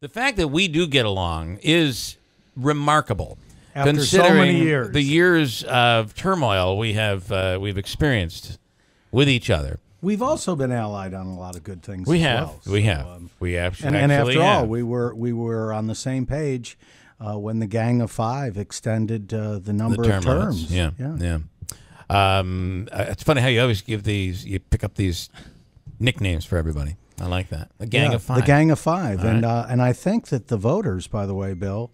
The fact that we do get along is remarkable, After considering so many years. the years of turmoil we've experienced with each other. We've also been allied on a lot of good things. We as have, well. we So, have, we actually, and after all, have. we were on the same page when the Gang of Five extended the number the of term terms. limits. Yeah. It's funny how you always give these, you pick up these nicknames for everybody. I like that. The Gang of Five. The Gang of Five, All and right. and I think that the voters, by the way, Bill,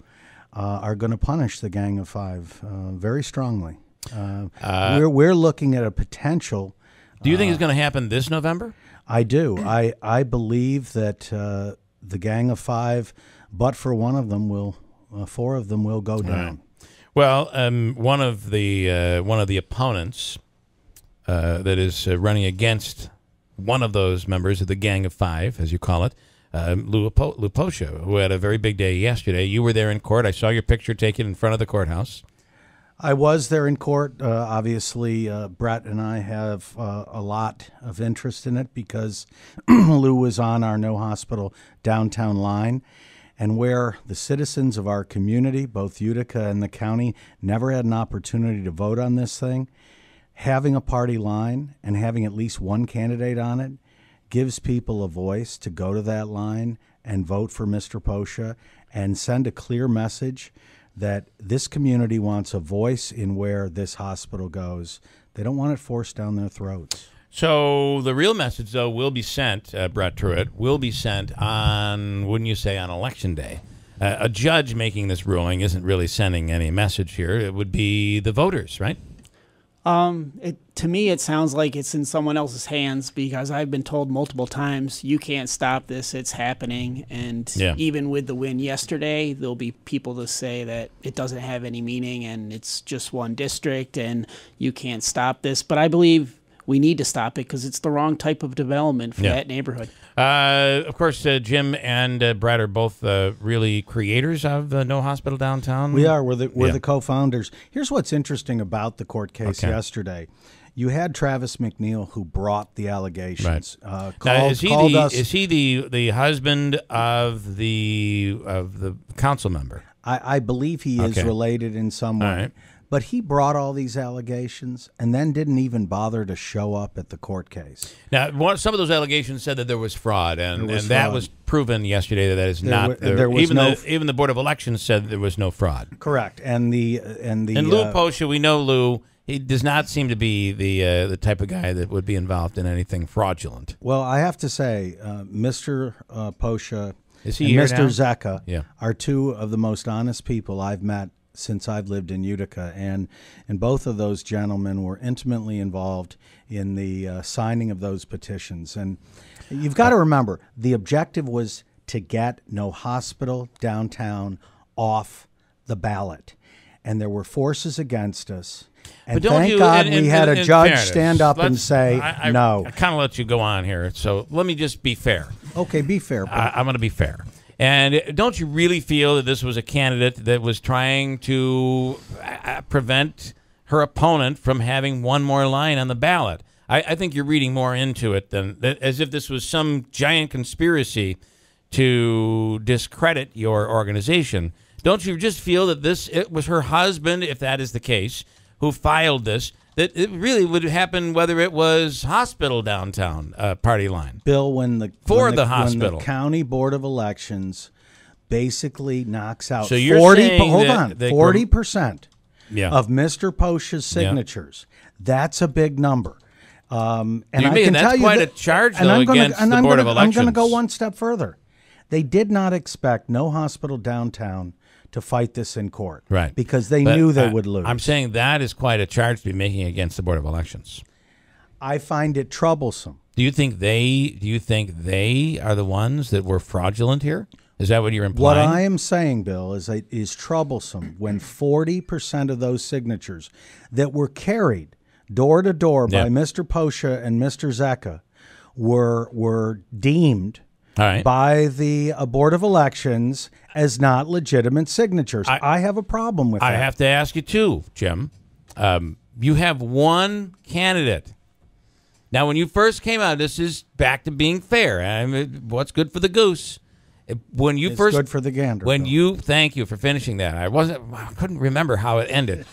are going to punish the Gang of Five very strongly. We're looking at a potential. Do you think it's going to happen this November? I do. I believe that the Gang of Five, but for one of them, will 4 of them will go down. Well, one of the opponents that is running against one of those members of the Gang of Five, as you call it, Lou Poccia, who had a very big day yesterday. You were there in court. I saw your picture taken in front of the courthouse. I was there in court. Obviously, Brett and I have a lot of interest in it because Lou was on our No Hospital Downtown line, and where the citizens of our community, both Utica and the county, never had an opportunity to vote on this thing, having a party line and having at least one candidate on it gives people a voice to go to that line and vote for Mr. Poccia and send a clear message that this community wants a voice in where this hospital goes. They don't want it forced down their throats. So the real message, though, will be sent, Brett Truitt, will be sent on, wouldn't you say, on Election Day. A judge making this ruling isn't really sending any message here. It would be the voters, right? To me, it sounds like it's in someone else's hands because I've been told multiple times, you can't stop this, it's happening. And even with the win yesterday, there'll be people to say that it doesn't have any meaning and it's just one district and you can't stop this. But I believe we need to stop it because it's the wrong type of development for that neighborhood. Of course, Jim and Brad are both really creators of No Hospital Downtown. We are. We're the co-founders. Here's what's interesting about the court case yesterday. You had Travis McNeil, who brought the allegations. Right. Is he the husband of the council member? I believe he is related in some way. Right. But he brought all these allegations and then didn't even bother to show up at the court case. Now, some of those allegations said that there was fraud, and that was proven yesterday that is not. Even the Board of Elections said there was no fraud. Correct. And Lou Poccia, we know Lou. He does not seem to be the type of guy that would be involved in anything fraudulent. Well, I have to say, Mr. Poccia and Mr. Zecca are 2 of the most honest people I've met since I've lived in Utica, and both of those gentlemen were intimately involved in the signing of those petitions. And you've got to remember, the objective was to get No Hospital Downtown off the ballot, and there were forces against us. And thank God we had a judge stand up and say no. I kind of let you go on here, so let me just be fair. Okay, be fair. I'm going to be fair. And don't you really feel that this was a candidate that was trying to prevent her opponent from having one more line on the ballot? I think you're reading more into it than as if this was some giant conspiracy to discredit your organization. Don't you just feel that it was her husband, if that is the case, who filed this, that it really would happen whether it was Hospital Downtown party line? Bill, when the County Board of Elections basically knocks out 40% of Mr. Poccia's signatures, that's a big number. And I can tell you quite a charge, though, against the Board of Elections. I'm going to go one step further. They did not expect No Hospital Downtown to fight this in court, right? Because they knew they would lose. I'm saying that is quite a charge to be making against the Board of Elections. I find it troublesome. Do you think they are the ones that were fraudulent here? Is that what you're implying? What I am saying, Bill, is it is troublesome when 40% of those signatures that were carried door to door by Mr. Poccia and Mr. Zecca were deemed by the Board of Elections as not legitimate signatures. I have a problem with that. I have to ask you, too, Jim. You have one candidate. Now, when you first came out, this is back to being fair. I mean, what's good for the goose When you It's first good for the gander. when Bill. you thank you for finishing that. I couldn't remember how it ended.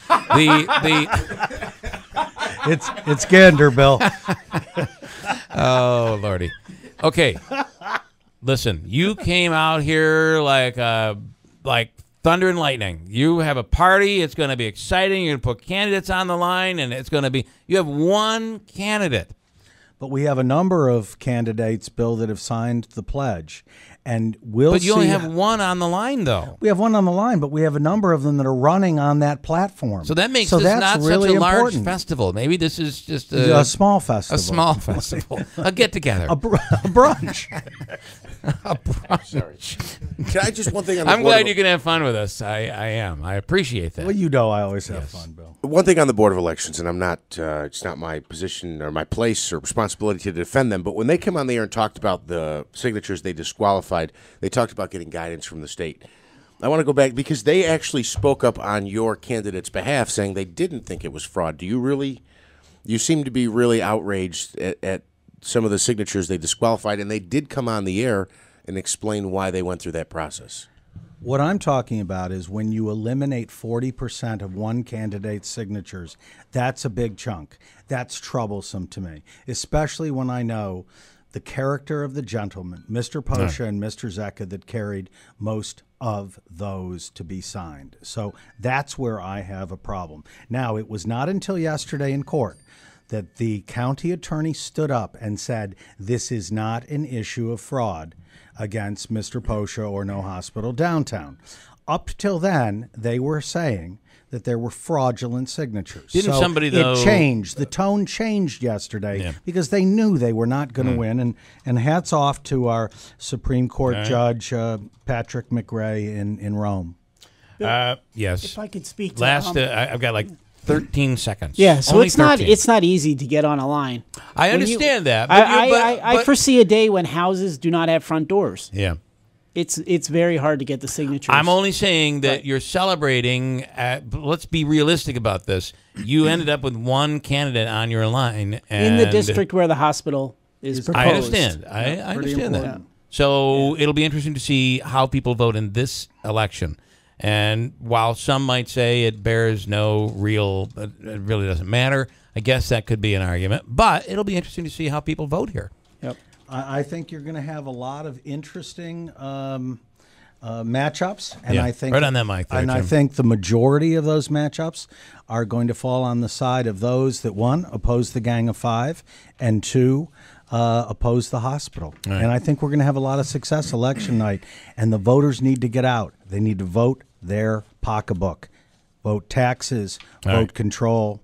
It's gander, Bill. Oh Lordy. Okay. Listen, you came out here like thunder and lightning. You have a party. It's going to be exciting. You're going to put candidates on the line, and it's going to be. You have one candidate. But we have a number of candidates, Bill, that have signed the pledge, and we'll. But you only have one on the line, though. We have one on the line, but we have a number of them that are running on that platform. So that makes this not really such a large important. festival. Maybe this is just A small festival. A small festival. A get-together. A brunch. A brunch. Can I just one thing on the I'm Board glad of- you can have fun with us. I am. I appreciate that. Well, you know I always have fun, Bill. One thing on the Board of Elections, and I'm not, it's not my position or my place or responsibility to defend them, but when they came on the air and talked about the signatures they disqualified, they talked about getting guidance from the state. I want to go back because they actually spoke up on your candidate's behalf saying they didn't think it was fraud. You seem to be really outraged at some of the signatures they disqualified, and they did come on the air and explain why they went through that process. What I'm talking about is when you eliminate 40% of one candidate's signatures, that's a big chunk. That's troublesome to me, especially when I know the character of the gentleman, Mr. Poccia and Mr. Zecca, that carried most of those to be signed. So that's where I have a problem. Now, it was not until yesterday in court that the county attorney stood up and said, this is not an issue of fraud against Mr. Poccia or No Hospital Downtown. Up till then, they were saying that there were fraudulent signatures. Didn't somebody, though... It changed. The tone changed yesterday because they knew they were not going to win. And hats off to our Supreme Court Judge, Patrick McRae in Rome. Yes. If I could speak to Last, I've got like 13 seconds. Yeah, so Only it's not 13. it's not easy to get on a line. I understand that. But I foresee a day when houses do not have front doors. Yeah. It's very hard to get the signatures. I'm only saying that you're celebrating. Let's be realistic about this. You ended up with one candidate on your line. And in the district where the hospital is proposed. I understand. I understand that. So it'll be interesting to see how people vote in this election. And while some might say it bears no real, it really doesn't matter, I guess that could be an argument. But it'll be interesting to see how people vote here. Yep. I think you're going to have a lot of interesting matchups, and I think right on that mic there, and Jim. I think the majority of those matchups are going to fall on the side of those that, one, oppose the Gang of Five, and two, oppose the hospital. Right. And I think we're going to have a lot of success election night, and the voters need to get out. They need to vote their pocketbook, vote taxes, vote control,